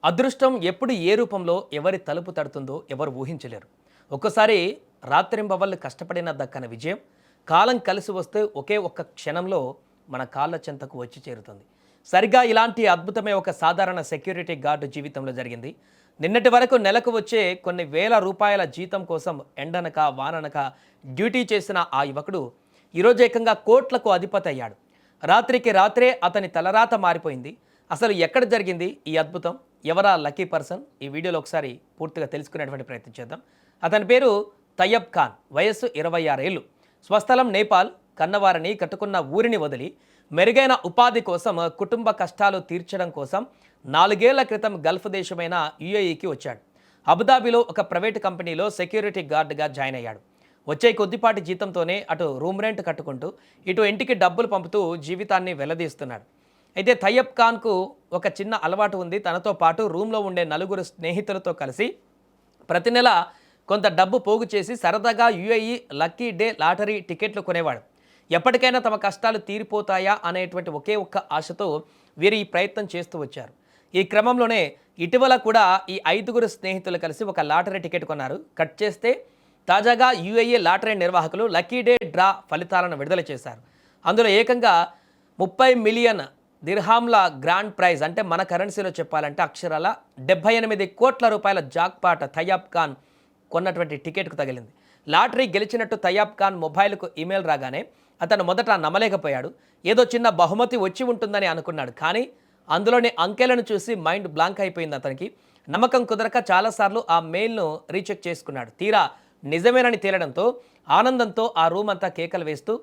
అదృష్టం ఎప్పుడు ఏ రూపంలో ఎవరి తలుపు తడుతుందో ఎవరు ఊహించలేరు. ఒక్కసారి రాత్రింబవళ్ళు కష్టపడిన దక్కన విజయం కాలం కలిసి వస్తే ఒకే ఒక్క క్షణంలో మన కాళ్ళ చెంతకు వచ్చి చేరుతుంది. సరిగ్గా ఇలాంటి అద్భుతమే ఒక సాధారణ సెక్యూరిటీ గార్డు జీవితంలో జరిగింది. నిన్నటి వరకు నెలకు వచ్చే కొన్ని వేల రూపాయల జీతం కోసం ఎండనక వాననక డ్యూటీ చేసిన ఆ యువకుడు ఈరోజు ఏకంగా కోట్లకు అధిపతి అయ్యాడు. రాత్రికి రాత్రే అతని తలరాత మారిపోయింది. అసలు ఎక్కడ జరిగింది ఈ అద్భుతం? ఎవరా లక్కీ పర్సన్? ఈ వీడియోలో ఒకసారి పూర్తిగా తెలుసుకునేటువంటి ప్రయత్నం చేద్దాం. అతని పేరు తయ్యబ్ ఖాన్. వయస్సు 26 ఏళ్ళు. స్వస్థలం నేపాల్. కన్నవారిని కట్టుకున్న ఊరిని వదిలి మెరుగైన ఉపాధి కోసం, కుటుంబ కష్టాలు తీర్చడం కోసం 4 ఏళ్ల క్రితం గల్ఫ్ దేశమైన యుఏఈకి వచ్చాడు. అబుదాబిలో ఒక ప్రైవేటు కంపెనీలో సెక్యూరిటీ గార్డుగా జాయిన్ అయ్యాడు. వచ్చే కొద్దిపాటి జీతంతోనే అటు రూమ్ రెంట్ కట్టుకుంటూ ఇటు ఇంటికి డబ్బులు పంపుతూ జీవితాన్ని వెల్లదీస్తున్నాడు. అయితే తయ్యబ్ ఖాన్కు ఒక చిన్న అలవాటు ఉంది. తనతో పాటు రూమ్లో ఉండే 4 స్నేహితులతో కలిసి ప్రతి నెల కొంత డబ్బు పోగు చేసి సరదాగా యుఏఈ లక్కీ డే లాటరీ టికెట్లు కొనేవాడు. ఎప్పటికైనా తమ కష్టాలు తీరిపోతాయా అనేటువంటి ఒకే ఒక్క ఆశతో వీరు ఈ ప్రయత్నం చేస్తూ వచ్చారు. ఈ క్రమంలోనే ఇటీవల కూడా ఈ 5 స్నేహితులు కలిసి ఒక లాటరీ టికెట్ కొన్నారు. కట్ చేస్తే తాజాగా యుఏఈ లాటరీ నిర్వాహకులు లక్కీ డే డ్రా ఫలితాలను విడుదల చేశారు. అందులో ఏకంగా 30 మిలియన్ దిర్హాంల గ్రాండ్ ప్రైజ్, అంటే మన కరెన్సీలో చెప్పాలంటే అక్షరాల 78 కోట్ల రూపాయల జాక్పాట్ తయ్యబ్ ఖాన్ కొన్నటువంటి టికెట్కు తగిలింది. లాటరీ గెలిచినట్టు తయ్యబ్ ఖాన్ మొబైల్కు ఈమెయిల్ రాగానే అతను మొదట నమ్మలేకపోయాడు. ఏదో చిన్న బహుమతి వచ్చి ఉంటుందని అనుకున్నాడు. కానీ అందులోని అంకెలను చూసి మైండ్ బ్లాంక్ అయిపోయింది అతనికి. నమ్మకం కుదరక చాలాసార్లు ఆ మెయిల్ను రీచెక్ చేసుకున్నాడు. తీరా నిజమేనని తేలడంతో ఆనందంతో ఆ రూమ్ అంతా కేకలు వేస్తూ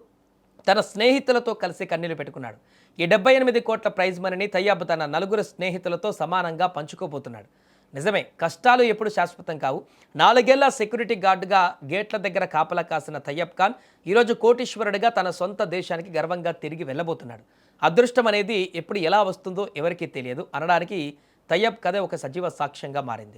తన స్నేహితులతో కలిసి కన్నీళ్లు పెట్టుకున్నాడు. ఈ 78 కోట్ల ప్రైజ్ మనీని తయ్యబ్ తన 4 స్నేహితులతో సమానంగా పంచుకోబోతున్నాడు. నిజమే, కష్టాలు ఎప్పుడు శాశ్వతం కావు. 4 ఏళ్ల సెక్యూరిటీ గార్డుగా గేట్ల దగ్గర కాపలా కాసిన తయ్యబ్ ఖాన్ ఈరోజు కోటీశ్వరుడిగా తన సొంత దేశానికి గర్వంగా తిరిగి వెళ్ళబోతున్నాడు. అదృష్టం అనేది ఎప్పుడు ఎలా వస్తుందో ఎవరికీ తెలియదు అనడానికి తయ్యబ్ కథ ఒక సజీవ సాక్ష్యంగా మారింది.